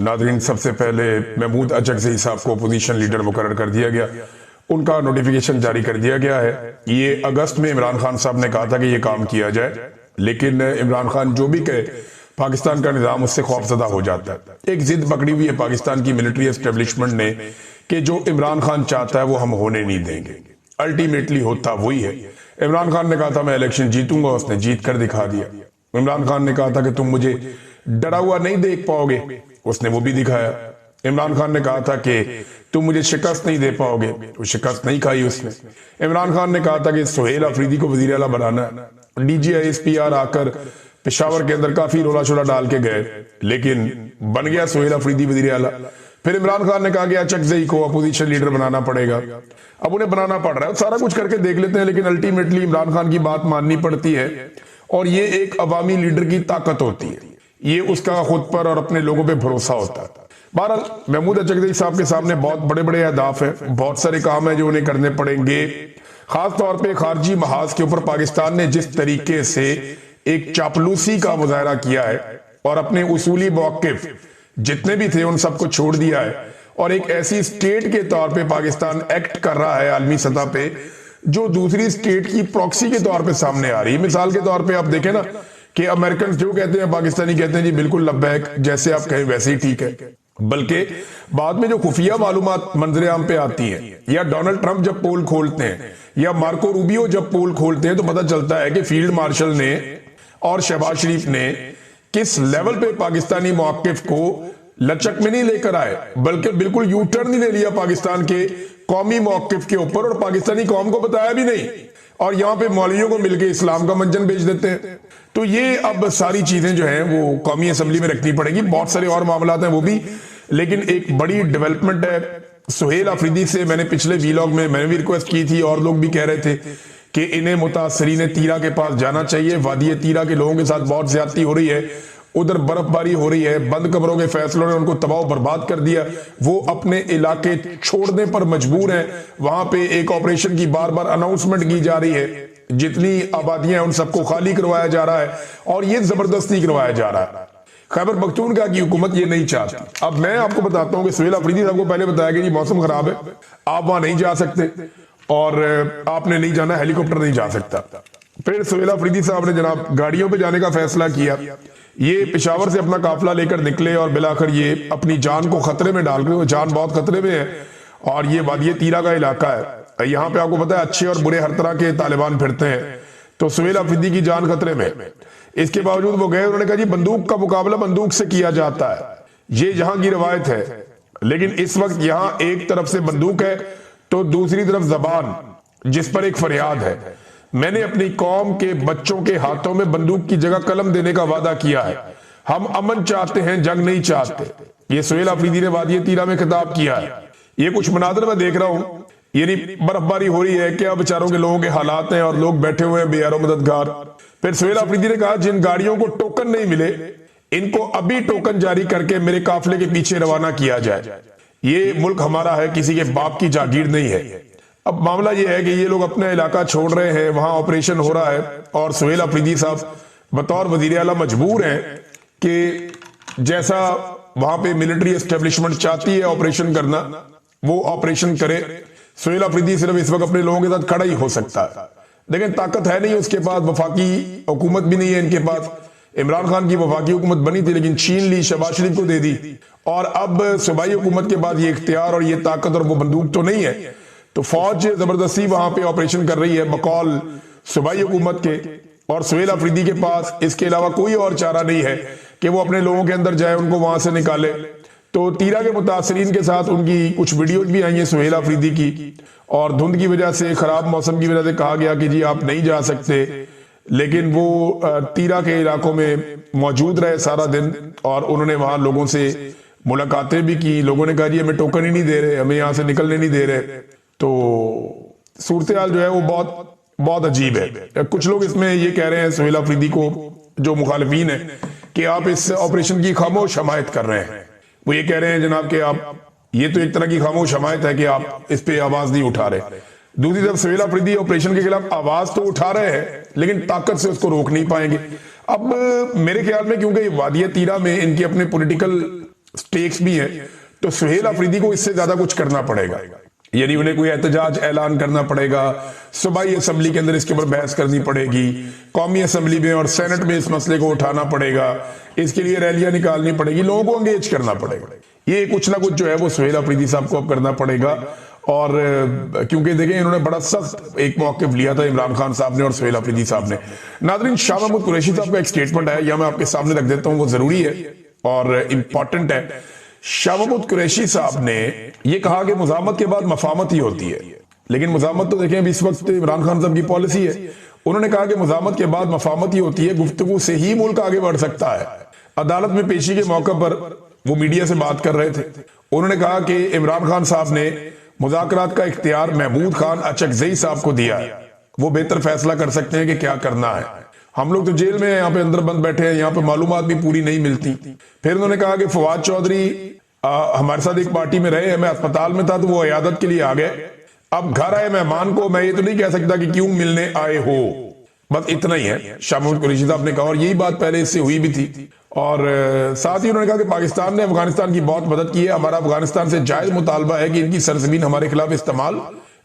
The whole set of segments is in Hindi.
नादरीन, सबसे पहले महमूद अचकज़ई साहब को अपोजिशन लीडर मुकर्रर कर दिया गया। उनका नोटिफिकेशन जारी कर दिया गया है। ये अगस्त में इमरान खान साहब ने कहा था कि ये काम किया जाए, लेकिन इमरान खान जो भी कहे पाकिस्तान का निज़ाम उससे खौफजदा हो जाता है। एक जिद पकड़ी हुई है पाकिस्तान की मिलिट्री एस्टेब्लिशमेंट ने कि जो इमरान खान चाहता है वो हम होने नहीं देंगे। अल्टीमेटली होता वही है। इमरान खान ने कहा था मैं इलेक्शन जीतूंगा, उसने जीत कर दिखा दिया। इमरान खान ने कहा था कि तुम मुझे डरा हुआ नहीं देख पाओगे, उसने वो भी दिखाया। इमरान खान ने कहा था कि तुम मुझे शिकस्त नहीं दे पाओगे, वो शिकस्त नहीं खाई उसने। इमरान खान ने कहा था कि सुहेल अफरीदी को वजीर आला बनाना है। DGISPR आकर पेशावर के अंदर काफी रोला शोला डाल के गए, लेकिन बन गया सुहेल अफरीदी वजीर आला। फिर इमरान खान ने कहा कि अचकज़ई को अपोजिशन लीडर बनाना पड़ेगा। अब उन्हें बनाना पड़ रहा है, सारा कुछ करके देख लेते हैं, लेकिन अल्टीमेटली इमरान खान की बात माननी पड़ती है। और ये एक अवामी लीडर की ताकत होती है, ये उसका खुद पर और अपने लोगों पे भरोसा होता है। बहरहाल महमूद अचकज़ई साहब के सामने बहुत बड़े बड़े अहदाफ हैं, बहुत सारे काम हैं जो उन्हें करने पड़ेंगे। खास तौर पे खारजी महाज के ऊपर पाकिस्तान ने जिस तरीके से एक चापलूसी का मुजाहरा किया है और अपने उसूली मौक़िफ़ जितने भी थे उन सबको छोड़ दिया है, और एक ऐसी स्टेट के तौर पे पाकिस्तान एक्ट कर रहा है आलमी सतह पे जो दूसरी स्टेट की प्रॉक्सी के तौर पे सामने आ रही है। मिसाल के तौर पे आप देखें ना कि अमेरिकन जो कहते हैं पाकिस्तानी कहते हैं जी बिल्कुल लब्बैक, जैसे आप कहें वैसे ही ठीक है। बल्कि बाद में जो खुफिया मालूमात मंजरे आम पे आती हैं, या डोनाल्ड ट्रंप जब पोल खोलते हैं, या मार्को रूबियो जब पोल खोलते हैं, तो पता चलता है कि फील्ड मार्शल ने और शहबाज शरीफ ने किस लेवल पे पाकिस्तानी मौक़िफ़ को लचक में नहीं लेकर आए, बल्कि बिल्कुल यू टर्न ही ले लिया पाकिस्तान के कौमी मौक़िफ़ के ऊपर, और पाकिस्तानी कौम को बताया भी नहीं, और यहां पे मौलवियों को मिलकर इस्लाम का मंजन बेच देते हैं। तो ये अब सारी चीजें जो हैं वो कौमी असम्बली में रखनी पड़ेगी। बहुत सारे और मामला हैं वो भी, लेकिन एक बड़ी डेवलपमेंट है। सुहेल अफरीदी से मैंने पिछले वीलॉग में मैंने भी रिक्वेस्ट की थी, और लोग भी कह रहे थे कि इन्हें मुतासरीन तीरा के पास जाना चाहिए। वादी तीरा के लोगों के साथ बहुत ज्यादती हो रही है, उधर बर्फबारी हो रही है, बंद कमरों के फैसलों ने उनको तबाह बर्बाद कर दिया। वो अपने इलाके छोड़ने पर मजबूर हैं। वहां पे एक ऑपरेशन की बार बार अनाउंसमेंट की जा रही है, जितनी आबादियां उन सबको खाली करवाया जा रहा है, और ये जबरदस्ती करवाया जा रहा है। खैबर पख्तूनख्वा की हुकूमत ये नहीं चाहती। अब मैं आपको बताता हूं कि सुहेल अफरीदी साहब को पहले बताया कि जी मौसम खराब है, आप वहां नहीं जा सकते, और आपने नहीं जाना, हेलीकॉप्टर नहीं जा सकता। फिर सुहेल अफरीदी साहब ने जनाब गाड़ियों पे जाने का फैसला किया। ये पेशावर से अपना काफिला लेकर निकले, और बिलाकर ये अपनी जान को खतरे में डाल रहे, जान बहुत खतरे में है। और ये वादी तीरा का इलाका है, यहाँ पे आपको पता है अच्छे और बुरे हर तरह के तालिबान फिरते हैं। तो सुहेल अफरीदी की जान खतरे में, इसके बावजूद वो गए। उन्होंने कहा जी बंदूक का मुकाबला बंदूक से किया जाता है, ये यहाँ की रवायत है। लेकिन इस वक्त यहाँ एक तरफ से बंदूक है तो दूसरी तरफ जबान, जिस पर एक फरियाद है। मैंने अपनी कौम के बच्चों के हाथों में बंदूक की जगह कलम देने का वादा किया है। हम अमन चाहते हैं, जंग नहीं चाहते। ये सुहेल अफरीदी ने वादी तीरा में खिताब किया है। ये कुछ मनाजर मैं देख रहा हूं, यानी बर्फबारी हो रही है, क्या बेचारों के लोगों के हालात हैं, और लोग बैठे हुए हैं बेयारो मददगार। फिर सुहेल अफरीदी ने कहा जिन गाड़ियों को टोकन नहीं मिले, इनको अभी टोकन जारी करके मेरे काफिले के पीछे रवाना किया जाए। ये मुल्क हमारा है, किसी के बाप की जागीर नहीं है। अब मामला ये है कि ये लोग अपना इलाका छोड़ रहे हैं, वहां ऑपरेशन हो रहा है, और सुहेल अफरीदी साहब बतौर वजीर आला मजबूर हैं कि जैसा वहां पे मिलिट्री एस्टेब्लिशमेंट चाहती है ऑपरेशन करना, वो ऑपरेशन करे। सुहेल अफरीदी सिर्फ इस वक्त अपने लोगों के साथ खड़ा ही हो सकता है, लेकिन ताकत है नहीं उसके पास, वफाकी हुकूमत भी नहीं है इनके पास। इमरान खान की वफाकी हुकूमत बनी थी, लेकिन छीन ली, शहबाज शरीफ को दे दी, और अब सूबाई हुकूमत के बाद ये इख्तियार और ये ताकत और वो बंदूक तो नहीं है। तो फौज जबरदस्ती वहां पे ऑपरेशन कर रही है बकौल सूबाई हुकूमत के, और सुहेल अफरीदी के पास इसके अलावा कोई और चारा नहीं है कि वो अपने लोगों के अंदर जाए, उनको वहां से निकाले। तो तीरा के मुतासरीन के साथ उनकी कुछ वीडियोज भी आई हैं सुहेल अफरीदी की, और धुंध की वजह से, खराब मौसम की वजह से कहा गया कि जी आप नहीं जा सकते, लेकिन वो तीरा के इलाकों में मौजूद रहे सारा दिन, और उन्होंने वहां लोगों से मुलाकातें भी की। लोगों ने कहा जी हमें टोकन ही नहीं दे रहे, हमें यहाँ से निकलने नहीं दे रहे। तो सूरत हाल जो है वो बहुत बहुत अजीब है। कुछ लोग इसमें ये कह रहे हैं सुहेल अफरीदी को, जो मुखालिफिन है, कि आप इस ऑपरेशन की खामोश हमायत कर रहे हैं। वो ये कह रहे हैं जनाब कि आप, ये तो एक तरह की खामोश हमायत है कि आप इस पे आवाज नहीं उठा रहे। दूसरी तरफ सुहेल अफरीदी ऑपरेशन के खिलाफ आवाज तो उठा रहे हैं, लेकिन ताकत से उसको रोक नहीं पाएंगे। अब मेरे ख्याल में क्योंकि वादी तीरा में इनके अपने पॉलिटिकल स्टेक्स भी हैं, तो सुहेल अफरीदी को इससे ज्यादा कुछ करना पड़ेगा। यानी उन्हें कोई एहतजाज ऐलान करना पड़ेगा, सूबाई असेंबली के अंदर इसके ऊपर बहस करनी पड़ेगी, कौमी असेंबली में और सेनेट में इस मसले को उठाना पड़ेगा, इसके लिए रैलियां निकालनी पड़ेगी, लोगों को एंगेज करना पड़ेगा। ये कुछ ना कुछ जो है वो सुहेल अफरीदी साहब को अब करना पड़ेगा। और क्योंकि देखें इन्होंने बड़ा सख्त एक मौक़िफ़ लिया था इमरान खान साहब ने और सुहेल अफरीदी साहब ने। नाज़रीन, शाह महमूद कुरैशी साहब का एक स्टेटमेंट आया, या मैं आपके सामने रख देता हूं, वो जरूरी है और इंपॉर्टेंट है। शाह महमूद कुरैशी साहब ने ये कहा कि मुज़ाहमत के बाद मफामत ही होती है, लेकिन मुज़ाहमत तो देखें अभी इस वक्त इमरान खान साहब की पॉलिसी है। उन्होंने कहा कि मुज़ाहमत के बाद मफामत ही होती है, गुफ्तगू से ही मुल्क आगे बढ़ सकता है। अदालत में पेशी के मौके पर वो मीडिया से बात कर रहे थे, उन्होंने कहा कि इमरान खान साहब ने मुज़ाकरात का इख्तियार महमूद खान अचकज़ई साहब को दिया है, वो बेहतर फैसला कर सकते हैं कि क्या करना है। हम लोग तो जेल में हैं, यहाँ पे अंदर बंद बैठे हैं, यहाँ पे मालूमात भी पूरी नहीं मिलती। फिर उन्होंने कहा कि फवाद चौधरी हमारे साथ एक पार्टी में रहे हैं, मैं अस्पताल में था तो वो इयादत के लिए आ गए, अब घर आए मेहमान को मैं ये तो नहीं कह सकता कि क्यों मिलने आए हो, बस इतना ही है, शाह महमूद कुरैशी साहब ने कहा। और यही बात पहले इससे हुई भी थी। और साथ ही उन्होंने कहा कि पाकिस्तान ने अफगानिस्तान की बहुत मदद की है, हमारा अफगानिस्तान से जायज मुतालबा है कि इनकी सरजमीन हमारे खिलाफ इस्तेमाल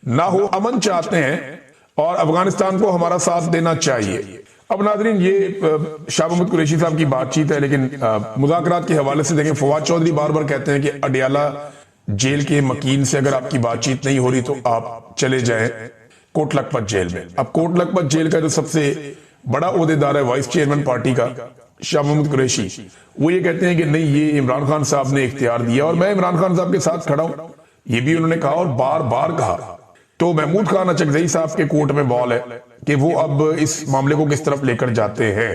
ना हो, अमन चाहते हैं और अफगानिस्तान को हमारा साथ देना चाहिए। अब नाज़रीन, ये शाह महमूद कुरैशी साहब की बातचीत है, लेकिन मुज़ाकरात के हवाले से देखें, फवाद चौधरी बार बार कहते हैं कि अडियाला जेल के मकीन से अगर आपकी बातचीत नहीं हो रही तो आप चले जाएं कोट लखपत जेल में। अब कोट लखपत जेल का जो सबसे बड़ा ओहदेदार है वाइस चेयरमैन पार्टी का शाह महमूद कुरैशी, वो ये कहते हैं कि नहीं, ये इमरान खान साहब ने इख्तियार दिया और मैं इमरान खान साहब के साथ खड़ा हूं, ये भी उन्होंने कहा और बार बार कहा। तो महमूद खान अचकज़ई साहब के कोर्ट में बॉल है कि वो अब इस मामले को किस तरफ लेकर जाते हैं।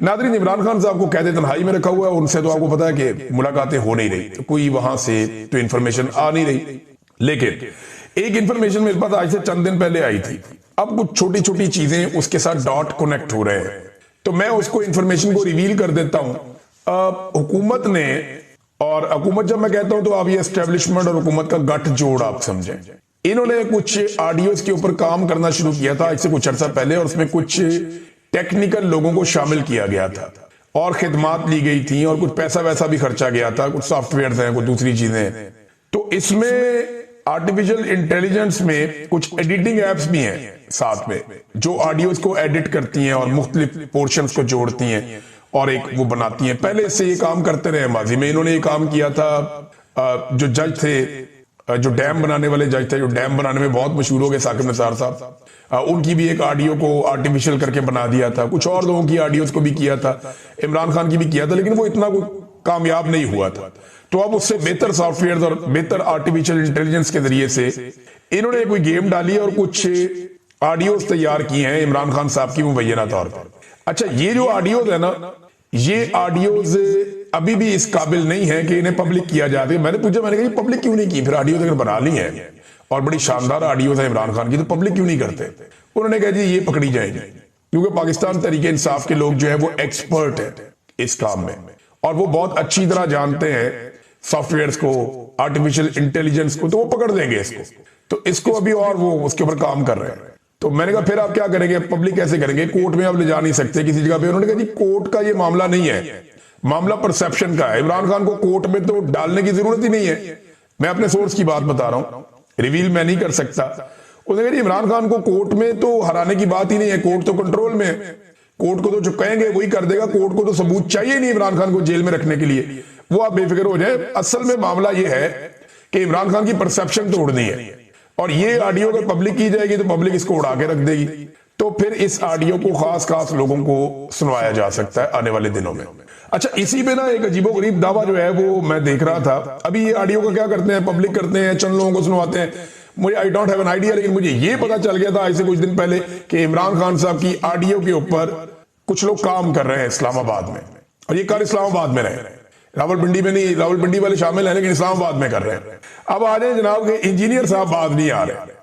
नाज़रीन, इमरान खान साहब को कैद तन्हाई में रखा हुआ है, उनसे तो आपको पता है कि मुलाकातें हो नहीं रही, तो कोई वहां से तो इन्फॉर्मेशन आ नहीं रही। लेकिन एक इन्फॉर्मेशन मेरे पास आज से चंद दिन पहले आई थी, अब कुछ छोटी छोटी चीजें उसके साथ डॉट कनेक्ट हो रहे हैं, तो मैं उसको इन्फॉर्मेशन को रिवील कर देता हूं। हुकूमत ने, और हुकूमत जब मैं कहता हूं तो आप ये एस्टेब्लिशमेंट और हुकूमत का गठजोड़ आप समझें, इन्होंने कुछ ऑडियोज के ऊपर काम करना शुरू किया था आज से कुछ अर्सा पहले, और उसमें कुछ टेक्निकल लोगों को शामिल किया गया था और खिदमात ली गई थी और कुछ पैसा वैसा भी खर्चा गया था, कुछ सॉफ्टवेयर हैं, कुछ दूसरी चीजें हैं। तो इसमें आर्टिफिशियल इंटेलिजेंस में कुछ एडिटिंग एप्स भी हैं साथ में, जो ऑडियोज को एडिट करती हैं और मुख्तलिफ पोर्शंस को जोड़ती हैं और एक वो बनाती हैं। पहले से ये काम करते रहे, माजी में इन्होंने ये काम किया था। जो जज थे, जो डैम बनाने वाले जज थे, जो डैम बनाने में बहुत मशहूर हो गए, साकिब निसार साहब, उनकी भी एक ऑडियो को आर्टिफिशियल करके बना दिया था। कुछ और लोगों की ऑडियोज को भी किया था, इमरान खान की भी किया था, लेकिन वो इतना कामयाब नहीं हुआ था। तो अब उससे बेहतर सॉफ्टवेयर और बेहतर आर्टिफिशियल इंटेलिजेंस के जरिए से इन्होंने कोई गेम डाली और कुछ ऑडियोज तैयार किए हैं इमरान खान साहब की मुबैना तौर पर। अच्छा, ये जो ऑडियोज है ना, ये ऑडियोज अभी भी इस काबिल नहीं है कि इन्हें पब्लिक किया जाए। मैंने पूछा, मैंने कहा पब्लिक क्यों नहीं की, फिर ऑडियोज अगर बना ली है और बड़ी शानदार ऑडियोज है इमरान खान की, तो पब्लिक क्यों नहीं करते? उन्होंने कहा जी ये पकड़ी जाएगी, क्योंकि पाकिस्तान तहरीक इंसाफ के लोग जो है वो एक्सपर्ट है इस काम में और वो बहुत अच्छी तरह जानते हैं सॉफ्टवेयर्स को, आर्टिफिशियल इंटेलिजेंस को, तो वो पकड़ देंगे इसको। तो इसको अभी और वो उसके ऊपर काम कर रहे हैं। तो मैंने कहा फिर आप क्या करेंगे, पब्लिक कैसे करेंगे, कोर्ट में आप ले जा नहीं सकते किसी जगह पे। उन्होंने कहा जी कोर्ट का ये मामला नहीं है, मामला परसेप्शन का है। इमरान खान को कोर्ट में तो डालने की जरूरत ही नहीं है। मैं अपने सोर्स की बात बता रहा हूं, रिवील मैं नहीं कर सकता। उन्होंने कहा इमरान खान को कोर्ट में तो हराने की बात ही नहीं है, कोर्ट तो कंट्रोल में है, कोर्ट को तो जो कहेंगे वही कर देगा, कोर्ट को तो सबूत चाहिए नहीं इमरान खान को जेल में रखने के लिए, वो आप बेफिक्र हो जाए। असल में मामला ये है कि इमरान खान की परसेप्शन तोड़नी है और ये ऑडियो अगर पब्लिक की जाएगी तो पब्लिक इसको उड़ा के रख देगी। तो फिर इस ऑडियो को खास लोगों को सुनवाया जा सकता है आने वाले दिनों में। अच्छा, इसी पे ना एक अजीबोगरीब दावा जो है वो मैं देख रहा था। अभी ये ऑडियो को क्या करते हैं, पब्लिक करते हैं, चंद लोगों को सुनवाते हैं। मुझे I don't have an idea, लेकिन मुझे ये पता चल गया था आज से कुछ दिन पहले कि इमरान खान साहब की ऑडियो के ऊपर कुछ लोग काम कर रहे हैं इस्लामाबाद में, और ये कल इस्लामाबाद में रहे, रावलपिंडी में नहीं, रावलपिंडी वाले शामिल हैं लेकिन इस्लामाबाद में कर रहे हैं। अब आ जाए जनाब के इंजीनियर साहब बात नहीं आ रहे।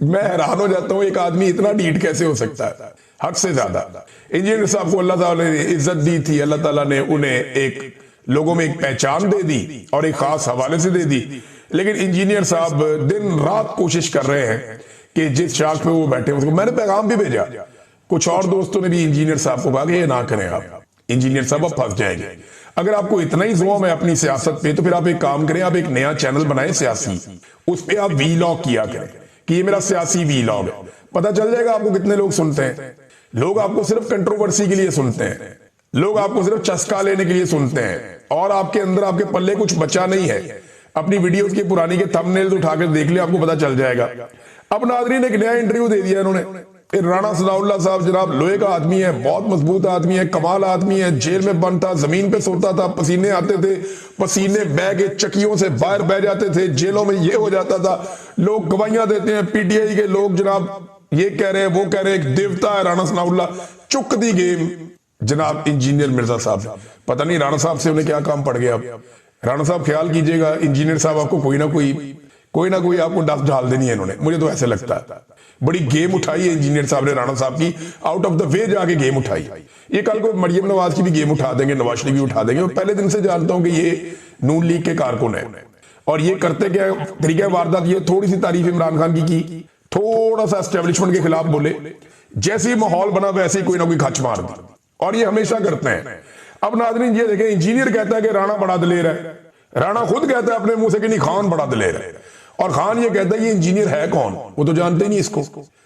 मैं हैरान हो जाता हूं, एक आदमी इतना ढीठ कैसे हो सकता है, हद से ज्यादा। इंजीनियर साहब को अल्लाह ताला ने इज्जत दी थी, अल्लाह ताला ने उन्हें एक लोगों में एक पहचान दे दी और एक खास हवाले से दे दी, लेकिन इंजीनियर साहब दिन रात कोशिश कर रहे हैं कि जिस शाख पे वो बैठे उसको। मैंने पैगाम भी भेजा, कुछ और दोस्तों ने भी इंजीनियर साहब को कहा कि ये ना करें आप, इंजीनियर साहब अब फंस जाएंगे। अगर आपको इतना ही जोम है अपनी सियासत पे, तो फिर आप एक काम करें, आप एक नया चैनल बनाएं सियासी, उस पर आप वीलॉग किया करें कि ये मेरा सियासी वीलॉग है। पता चल जाएगा आपको कितने लोग सुनते हैं। लोग आपको सिर्फ कंट्रोवर्सी के लिए सुनते हैं, लोग आपको सिर्फ चस्का लेने के लिए सुनते हैं, और आपके अंदर आपके पल्ले कुछ बचा नहीं है। अपनी वीडियोस की पुरानी के थंबनेल्स उठाकर देख ले, आपको पता चल जाएगा। अब नाज़रीन ने एक नया इंटरव्यू दे दिया इन्होंने। राणा सनाउल्लाह साहब जनाब लोहे का आदमी है, बहुत मजबूत आदमी है, कमाल आदमी है, जेल में बंद था, जमीन पे सोता था, पसीने आते थे, पसीने बह के चक्कियों से बाहर बह जाते थे, जेलों में ये हो जाता था। लोग गवाहियां देते हैं, पीटीआई के लोग जनाब ये कह रहे हैं, वो कह रहे हैं, एक देवता है राणा सनाउल्लाह। चुक दी गेम जनाब इंजीनियर मिर्जा साहब। पता नहीं राणा साहब से उन्हें क्या काम पड़ गया। अब राणा साहब ख्याल कीजिएगा, इंजीनियर साहब आपको कोई ना कोई आपको डस डाल देनी है इन्होंने, मुझे तो ऐसे लगता है। बड़ी गेम उठाई है इंजीनियर साहब ने राणा साहब की, आउट ऑफ द वे जाके गेम उठाई। ये कल को मरियम नवाज की भी गेम उठा देंगे, नवाज शरीफ भी उठा देंगे। मैं पहले दिन से जानता हूं कि ये नून लीग के कारकुन है, और ये करते क्या तरीका वारदात। ये थोड़ी सी तारीफ इमरान खान की, थोड़ा सा एस्टेब्लिशमेंट के खिलाफ बोले, जैसे ही माहौल बना वैसे ही कोई ना कोई खच मार दी, और ये हमेशा करते हैं। अब नाज़रीन ये देखें, इंजीनियर कहता है कि राणा बड़ा दिलेर है, राणा खुद कहता है अपने मुंह से कि नहीं खान बड़ा दिलेर है, और खान ये कहता है ये इंजीनियर है कौन, वो तो जानते नहीं इसको।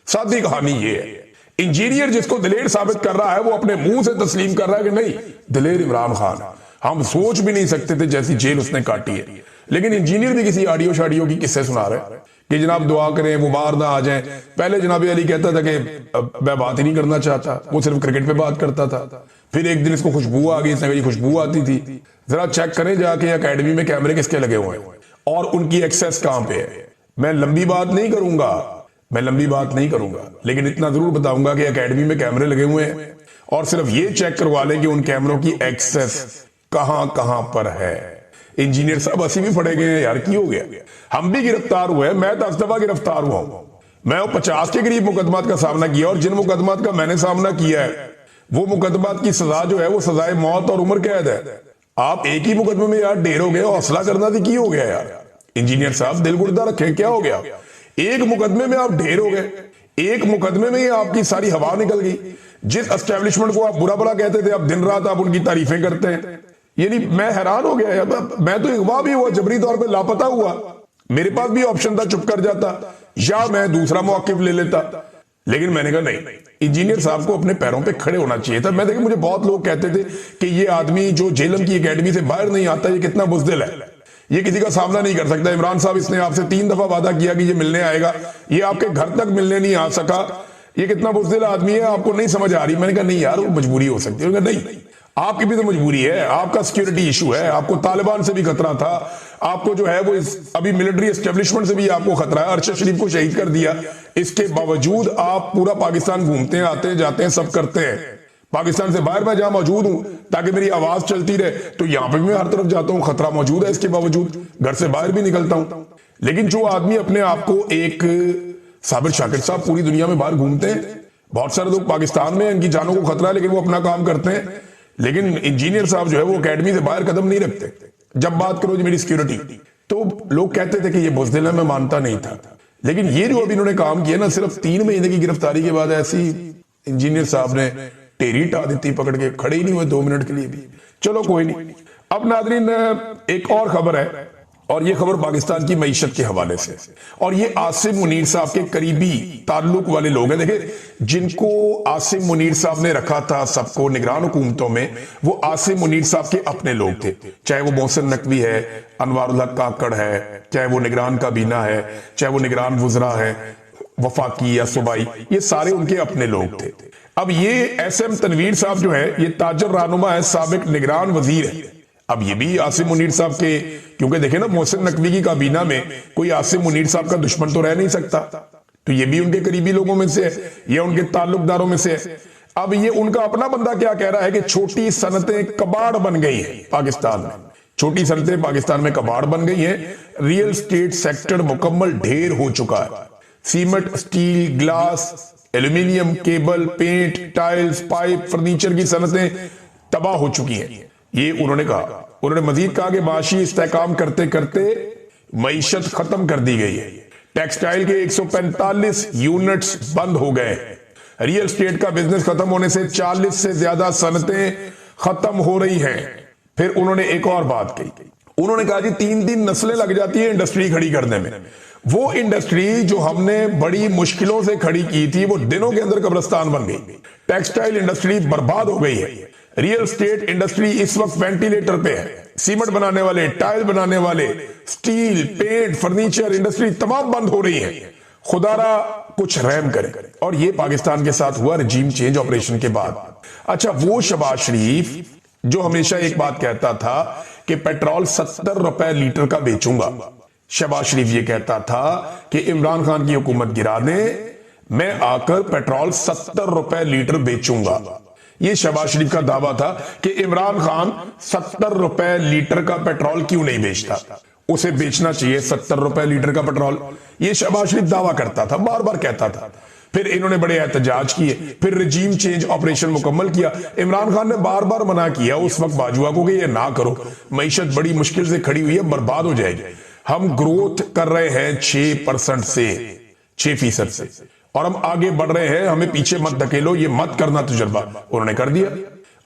सादी कहानी ये है, इंजीनियर जिसको दिलेर साबित कर रहा है वो अपने मुंह से तस्लीम कर रहा है कि नहीं दिलेर इमरान खान, हम सोच भी नहीं सकते थे जैसी जेल उसने काटी है। लेकिन इंजीनियर भी किसी ऑडियो शाडियो की किस्से सुना रहे हैं कि जनाब दुआ करें वो बाहर ना आ जाए। पहले जनाब अली कहता था कि मैं बात ही नहीं करना चाहता, वो सिर्फ क्रिकेट पे बात करता था। फिर एक दिन इसको खुशबू आ गई, इसने कहा खुशबू आती थी। जरा चेक करें जाके एकेडमी में कैमरे किसके लगे हुए हैं और उनकी एक्सेस कहां पे है। मैं लंबी बात नहीं करूंगा, लेकिन इतना जरूर बताऊंगा कि एकेडमी में कैमरे लगे हुए हैं, और सिर्फ ये चेक करवा लें कि उन कैमरों की एक्सेस कहां कहां पर है। इंजीनियर साहब हंसी भी पड़े गए यार, की हो गया, हम भी गिरफ्तार हुए, मैं 10 दफा गिरफ्तार हुआ हूं। मैं 50 के करीब मुकदमात का सामना किया, और जिन मुकदमात का मैंने सामना किया है वो मुकदमात की सजा जो है वो सजाए मौत और उम्र कैद है। आप एक ही मुकदमे में यार ढेर हो गए, हौसला करना थी, की हो गया यार। इंजीनियर साहब दिल गुर्दा रखें, क्या हो गया? एक मुकदमे में आप ढेर हो गए, एक मुकदमे में ही आपकी सारी हवा निकल गई। जिस एस्टेब्लिशमेंट को आप बुरा भला कहते थे, अब दिन रात आप उनकी तारीफें करते हैं। यानी मैं हैरान हो गया यार, मैं तो अगवा भी हुआ, जबरी तौर पे लापता हुआ। मेरे पास भी ऑप्शन था चुप कर जाता या मैं दूसरा मौकिफ ले लेता, लेकिन मैंने कहा नहीं, इंजीनियर साहब को अपने पैरों पे खड़े होना चाहिए था। मैं देखिए, मुझे बहुत लोग कहते थे कि ये आदमी जो जेलम की एकेडमी से बाहर नहीं आता, ये कितना बुज़दिल है, ये किसी का सामना नहीं कर सकता। इमरान साहब इसने आपसे 3 दफा वादा किया कि ये मिलने आएगा, ये आपके घर तक मिलने नहीं आ सका, ये कितना बुज़दिल आदमी है, आपको नहीं समझ आ रही। मैंने कहा नहीं यार, वो मजबूरी हो सकती है। नहीं, आपकी भी तो मजबूरी है, आपका सिक्योरिटी इशू है, आपको तालिबान से भी खतरा था, आपको जो है वो अभी मिलिट्री एस्टेब्लिशमेंट से भी आपको खतरा है। अरशद शरीफ को शहीद कर दिया, इसके बावजूद आप पूरा पाकिस्तान घूमते हैं, आते हैं जाते हैं, सब करते हैं। पाकिस्तान से बाहर मैं जहां मौजूद हूं ताकि मेरी आवाज चलती रहे, तो यहां पे भी मैं हर तरफ जाता हूं, खतरा मौजूद है, इसके बावजूद घर से बाहर भी निकलता हूं। लेकिन जो आदमी अपने आप को एक साबिर शाकिर साहब पूरी दुनिया में बाहर घूमते हैं, बहुत सारे लोग पाकिस्तान में इनकी जानों को खतरा है लेकिन वो अपना काम करते हैं। लेकिन इंजीनियर साहब जो है वो एकेडमी से बाहर कदम नहीं रखते। जब बात करो जी मेरी सिक्योरिटी, तो लोग कहते थे कि ये बुज़दिल है, मैं मानता नहीं था। लेकिन ये जो अभी इन्होंने काम किया ना, सिर्फ 3 महीने की गिरफ्तारी के बाद ऐसी इंजीनियर साहब ने टेरी टा देती, पकड़ के खड़े ही नहीं हुए 2 मिनट के लिए भी। चलो कोई नहीं। अब नाज़रीन एक और खबर है, और ये खबर पाकिस्तान की मईशत के हवाले से, और ये आसिम मुनीर साहब के करीबी ताल्लुक वाले लोग हैं। देखिए, जिनको आसिम मुनीर साहब ने रखा था सबको निगरान हुकूमतों में, वो आसिम मुनीर साहब के अपने लोग थे। चाहे वो मोहसिन नकवी है, अनवारुल हक काकड़ है, चाहे वो निगरान काबीना है, चाहे वो निगरान वुजरा है, वफाकी या सूबाई, ये सारे उनके अपने लोग थे। अब ये SM तनवीर साहब जो है, ये ताजर रहनुमा है, साबिक निगरान वजीर है। अब ये भी आसिम मुनीर साहब के, क्योंकि देखे ना मोहसिन नकवी की काबीना में कोई आसिम मुनीर साहब का दुश्मन तो रह नहीं सकता, तो ये भी उनके करीबी लोगों में से है, ये उनके ताल्लुकदारों में से है। अब ये उनका अपना बंदा क्या कह रहा है कि छोटी सनतें कबाड़ बन गई हैं पाकिस्तान में, छोटी सनतें पाकिस्तान में कबाड़ बन गई हैं। रियल स्टेट सेक्टर मुकम्मल ढेर हो चुका है। Cement, steel, glass, aluminium, cable, paint, tiles, pipe, furniture की सनतें तबाह हो चुकी हैं, ये उन्होंने कहा। उन्होंने मजीद कहा कि माशी इस्तेहकाम करते करते मईशत खत्म कर दी गई है। टेक्सटाइल के 145 यूनिट्स बंद हो गए। रियल स्टेट का बिजनेस खत्म होने से 40 से ज्यादा सनतें खत्म हो रही हैं। फिर उन्होंने एक और बात कही, उन्होंने कहा जी 3-3 नस्लें लग जाती है इंडस्ट्री खड़ी करने में। वो इंडस्ट्री जो हमने बड़ी मुश्किलों से खड़ी की थी वो दिनों के अंदर कब्रिस्तान बन गई। टेक्सटाइल इंडस्ट्री बर्बाद हो गई है। रियल एस्टेट इंडस्ट्री इस वक्त वेंटिलेटर पे है। सीमेंट बनाने वाले, टाइल बनाने वाले, स्टील, पेंट, फर्नीचर इंडस्ट्री तमाम बंद हो रही है। खुदारा कुछ रहम करे। और ये पाकिस्तान के साथ हुआ रजीम चेंज ऑपरेशन के बाद। अच्छा, वो शहबाज शरीफ जो हमेशा एक बात कहता था कि पेट्रोल 70 रुपए लीटर का बेचूंगा, शहबाज शरीफ ये कहता था कि इमरान खान की हुकूमत गिरा दे, मैं आकर पेट्रोल 70 रुपए लीटर बेचूंगा। ये शहबाज शरीफ का दावा था कि इमरान खान 70 रुपए लीटर का पेट्रोल क्यों नहीं बेचता, उसे बेचना चाहिए 70 रुपए लीटर का पेट्रोल। ये शहबाज शरीफ दावा करता था, बार बार कहता था। फिर इन्होंने बड़े एहतजाज किए, फिर रजीम चेंज ऑपरेशन मुकम्मल किया। इमरान खान ने बार बार मना किया उस वक्त बाजुआ को कि ये ना करो, मईशत बड़ी मुश्किल से खड़ी हुई है, बर्बाद हो जाएगी। हम ग्रोथ कर रहे हैं 6% से, 6% से, और हम आगे बढ़ रहे हैं, हमें पीछे मत धकेलो, ये मत करना तजुर्बा उन्होंने कर दिया।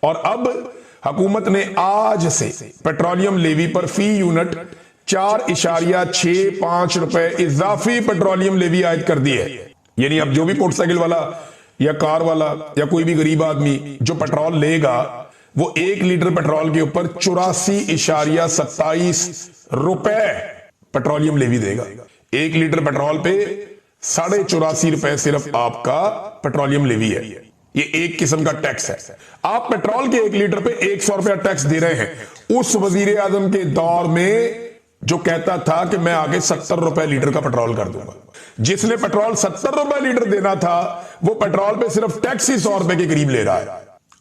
और अब हुकूमत ने आज से पेट्रोलियम लेवी पर फी यूनिट 4.65 रुपए इजाफी पेट्रोलियम लेवी आयद कर दी है। यानी अब जो भी मोटरसाइकिल वाला या कार वाला या कोई भी गरीब आदमी जो पेट्रोल लेगा वो 1 लीटर पेट्रोल के ऊपर 84.27 रुपए पेट्रोलियम लेवी देगा। 1 लीटर पेट्रोल पे 84.5 रुपए सिर्फ आपका पेट्रोलियम लेवी है। ये एक किस्म का टैक्स है। आप पेट्रोल के 1 लीटर पे 100 रुपया टैक्स दे रहे हैं उस वजीर आजम के दौर में जो कहता था कि मैं आगे 70 रुपए लीटर का पेट्रोल कर दूंगा। जिसने पेट्रोल 70 रुपए लीटर देना था वो पेट्रोल पे सिर्फ टैक्स ही 100 रुपए के करीब ले रहा है।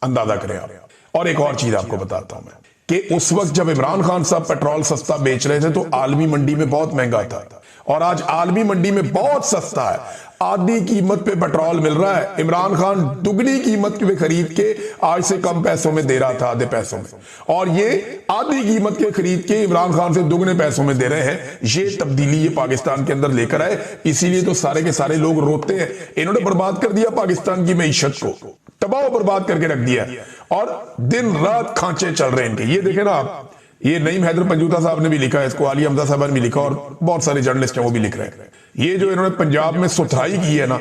अंदाजा करें आप। और एक और चीज आपको बताता हूं मैं कि उस वक्त जब इमरान खान साहब पेट्रोल सस्ता बेच रहे थे तो आलमी मंडी में बहुत महंगा था, और आज आलमी मंडी में बहुत सस्ता है। आधी कीमत पे पेट्रोल मिल रहा है। इमरान खान दुगनी कीमत पे खरीद के आज से कम पैसों में दे रहा था, आधे पैसों में, और ये आधी कीमत के खरीद के इमरान खान से दुगने पैसों में दे रहे हैं। ये तब्दीली ये पाकिस्तान के अंदर लेकर आए, इसीलिए तो सारे के सारे लोग रोते हैं। इन्होंने बर्बाद कर दिया पाकिस्तान की मईशत को, तबाह बर्बाद करके रख दिया, और दिन रात खांचे चल रहे हैं इनके। ये देखे ना आप, ये नईम हैदर पंजूता साहब ने भी लिखा है इसको, आलिया हमजा साहब ने भी लिखा, और बहुत सारे जर्नलिस्ट हैं वो भी लिख रहे हैं। ये जो इन्होंने पंजाब में सुथराई की है ना,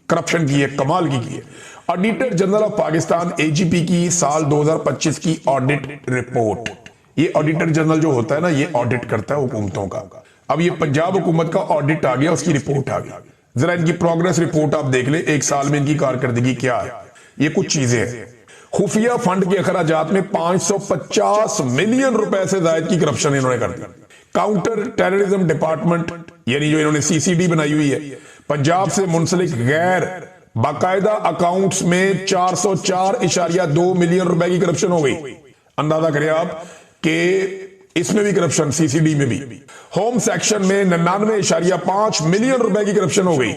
करप्शन की है, कमाल की है। Auditor general of Pakistan AGP की साल 2025 की ऑडिट रिपोर्ट, ये ऑडिटर जनरल जो होता है ना ये ऑडिट करता है हुकूमतों का। अब ये पंजाब हुकूमत का ऑडिट आ गया, उसकी रिपोर्ट आ गई। जरा इनकी प्रोग्रेस रिपोर्ट आप देख ले, एक साल में इनकी कारकर्दगी क्या है। ये कुछ चीजें हैं। खुफिया फंड के अखराजात में 550 मिलियन रुपए से ज्यादा की करप्शन इन्होंने कर दी। काउंटर टेररिज्म डिपार्टमेंट यानी जो इन्होंने सीसीडी बनाई हुई है, पंजाब से मुंसलिक गैर बाकायदा अकाउंट्स में 404.2 मिलियन रुपए की करप्शन हो गई। अंदाजा करें आप कि इसमें भी करप्शन, सीसीडी में भी। होम सेक्शन में 99.5 मिलियन रुपए की करप्शन हो गई।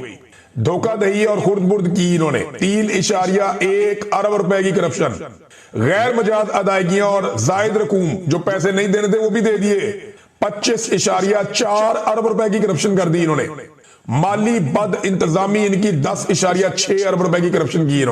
धोखाधही और खुर्द-बुर्द की इन्होंने 3.1 अरब रुपए की करप्शन। गैर मजाज अदायगियां और जायद रकूम जो पैसे नहीं देने थे वो भी दे दिए। 25.4 अरब रुपए की करप्शन कर दी इन्होंने। माली बद इंतजामी इनकी 10.6 अरब रुपए की करप्शन की इन्होंने।